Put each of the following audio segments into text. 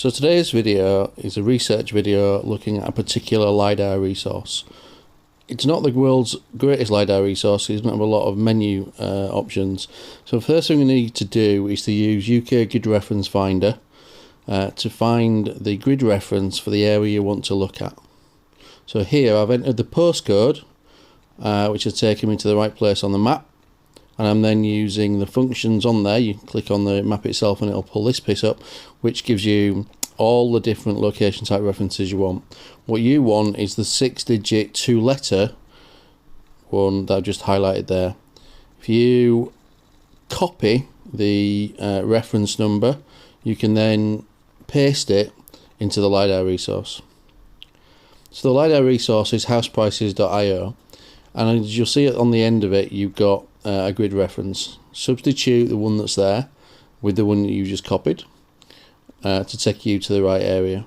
So today's video is a research video looking at a particular Lidar resource. It's not the world's greatest Lidar resource, it doesn't have a lot of menu options. So the first thing we need to do is to use UK Grid Reference Finder to find the grid reference for the area you want to look at. So here I've entered the postcode, which has taken me to the right place on the map. And I'm then using the functions on there. You click on the map itself and it'll pull this piece up, which gives you all the different location type references you want. What you want is the 6-digit 2-letter one that I've just highlighted there. If you copy the reference number, you can then paste it into the Lidar resource. So the Lidar resource is houseprices.io, and as you'll see on the end of it, you've got a grid reference. Substitute the one that's there with the one that you just copied to take you to the right area.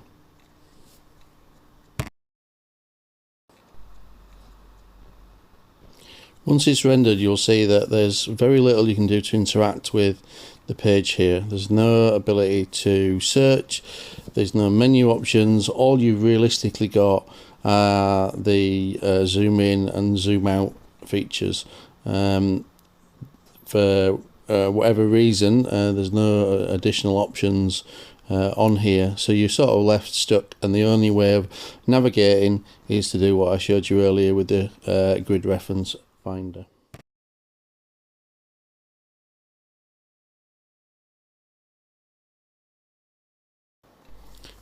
Once it's rendered, you'll see that there's very little you can do to interact with the page here. There's no ability to search, there's no menu options. All you've realistically got are the zoom in and zoom out features. For whatever reason, there's no additional options on here, so you're sort of left stuck, and the only way of navigating is to do what I showed you earlier with the grid reference finder.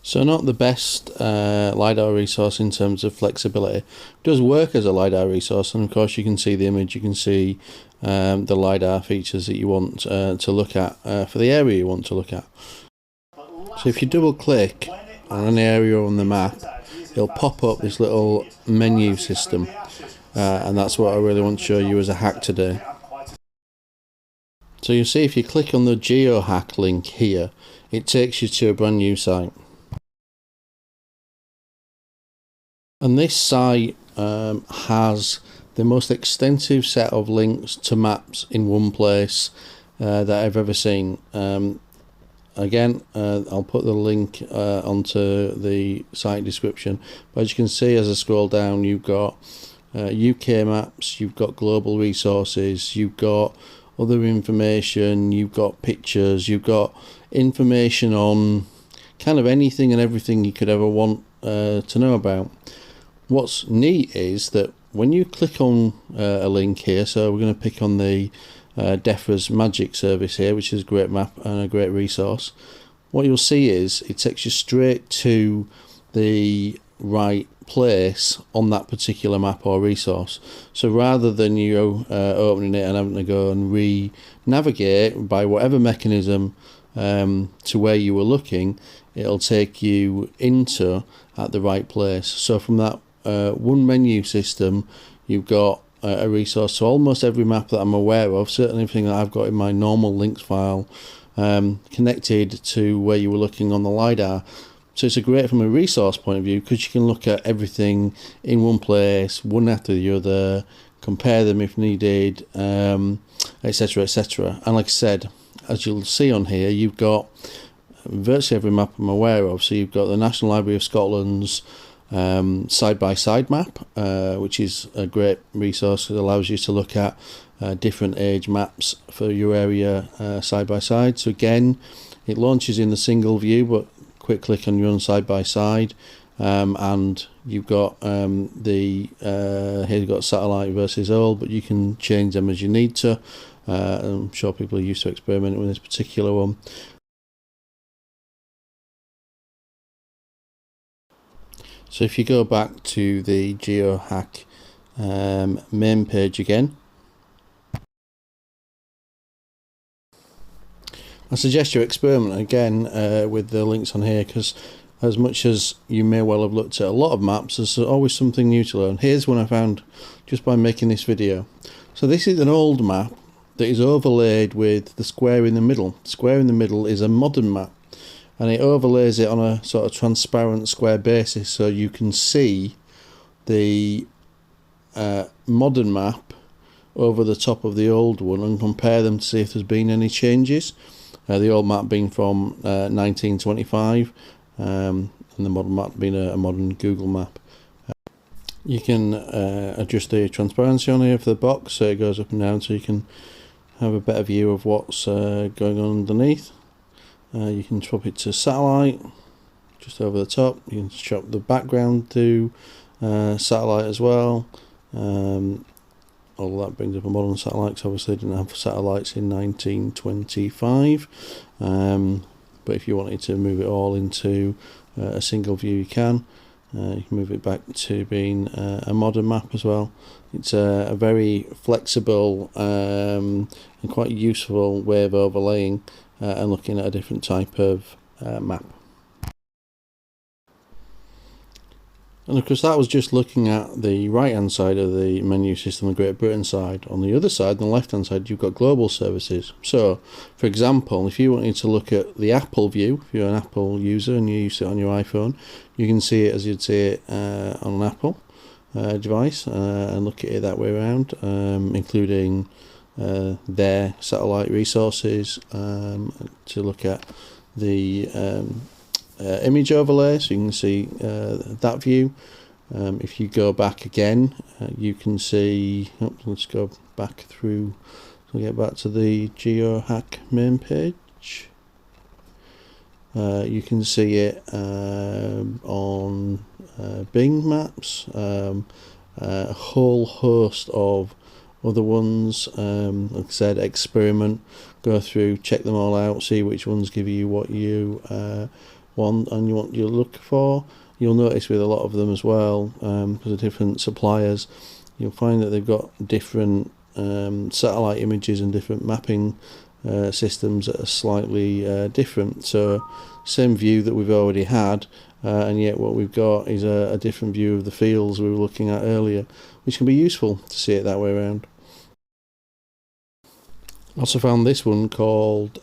So not the best Lidar resource in terms of flexibility. It does work as a Lidar resource, and of course you can see the image, you can see the Lidar features that you want to look at for the area you want to look at. So if you double click on an area on the map, it'll pop up this little menu system, and that's what I really want to show you as a hack today. So you'll see if you click on the GeoHack link here, it takes you to a brand new site. And this site has the most extensive set of links to maps in one place that I've ever seen. Again, I'll put the link onto the site description. But as you can see, as I scroll down, you've got UK maps, you've got global resources, you've got other information, you've got pictures, you've got information on kind of anything and everything you could ever want to know about. What's neat is that when you click on a link here, so we're going to pick on the Defra's Magic service here, which is a great map and a great resource, what you'll see is it takes you straight to the right place on that particular map or resource. So rather than you opening it and having to go and re-navigate by whatever mechanism to where you were looking, it'll take you into at the right place. So from that one menu system, you've got a resource to almost every map that I'm aware of, certainly everything that I've got in my normal links file, connected to where you were looking on the Lidar. So it's great from a resource point of view, because you can look at everything in one place, one after the other, compare them if needed, etc, etc. And like I said, as you'll see on here, you've got virtually every map I'm aware of. So you've got the National Library of Scotland's side-by-side map, which is a great resource that allows you to look at different age maps for your area side by side. So again, it launches in the single view, but quick click on your own side-by-side, and you've got here you've got satellite versus old, but you can change them as you need to. I'm sure people are used to experimenting with this particular one. So if you go back to the GeoHack main page again, I suggest you experiment again with the links on here, because as much as you may well have looked at a lot of maps, there's always something new to learn. Here's one I found just by making this video. So this is an old map that is overlaid with the square in the middle. The square in the middle is a modern map, and it overlays it on a sort of transparent square basis, so you can see the modern map over the top of the old one and compare them to see if there's been any changes. The old map being from 1925 and the modern map being a modern Google map. You can adjust the transparency on here for the box so it goes up and down, so you can have a better view of what's going on underneath. You can swap it to satellite just over the top. You can swap the background to satellite as well. All that brings up a modern satellite, because obviously they didn't have satellites in 1925. But if you wanted to move it all into a single view, you can. You can move it back to being a modern map as well. It's a very flexible and quite useful way of overlaying and looking at a different type of map. And of course that was just looking at the right hand side of the menu system, the Great Britain side. On the other side, on the left hand side, you've got global services. So for example, if you wanted to look at the Apple view, if you're an Apple user and you use it on your iPhone, you can see it as you'd see it on an Apple device and look at it that way around, including their satellite resources, to look at the image overlay, so you can see that view. If you go back again, you can see, let's go back through, we'll get back to the GeoHack main page. You can see it on Bing Maps, a whole host of other ones. Like I said, experiment, go through, check them all out, see which ones give you what you want and you want, you look for. You'll notice with a lot of them as well, because of different suppliers, you'll find that they've got different satellite images and different mapping systems that are slightly different. So same view that we've already had, and yet what we've got is a different view of the fields we were looking at earlier, which can be useful to see it that way around. I also found this one called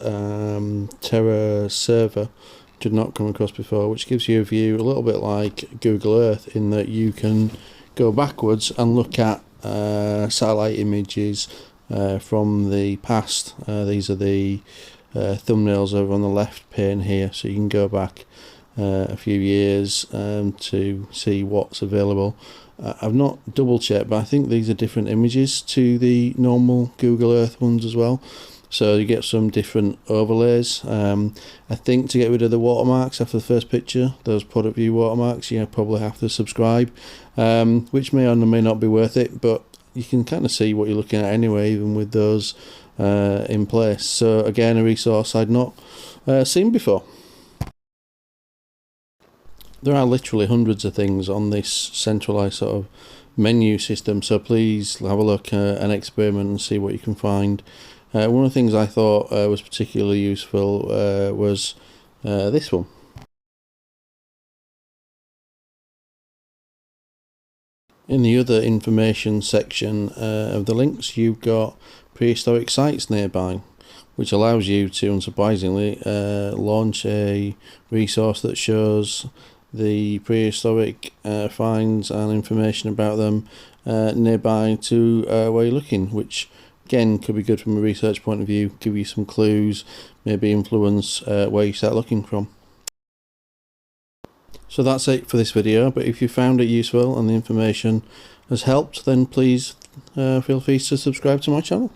Terra Server, which I'd not come across before, which gives you a view a little bit like Google Earth, in that you can go backwards and look at satellite images from the past. These are the thumbnails over on the left pane here, so you can go back a few years to see what's available. I've not double checked, but I think these are different images to the normal Google Earth ones as well, so you get some different overlays. I think to get rid of the watermarks after the first picture, those product view watermarks, you probably have to subscribe, which may or may not be worth it, but you can kind of see what you're looking at anyway, even with those in place. So again, a resource I'd not seen before. There are literally hundreds of things on this centralized sort of menu system, so please have a look and experiment and see what you can find. One of the things I thought was particularly useful was this one. In the other information section of the links, you've got prehistoric sites nearby, which allows you to, unsurprisingly, launch a resource that shows the prehistoric finds and information about them nearby to where you're looking, which again could be good from a research point of view, give you some clues, maybe influence where you start looking from. So that's it for this video, but if you found it useful and the information has helped, then please feel free to subscribe to my channel.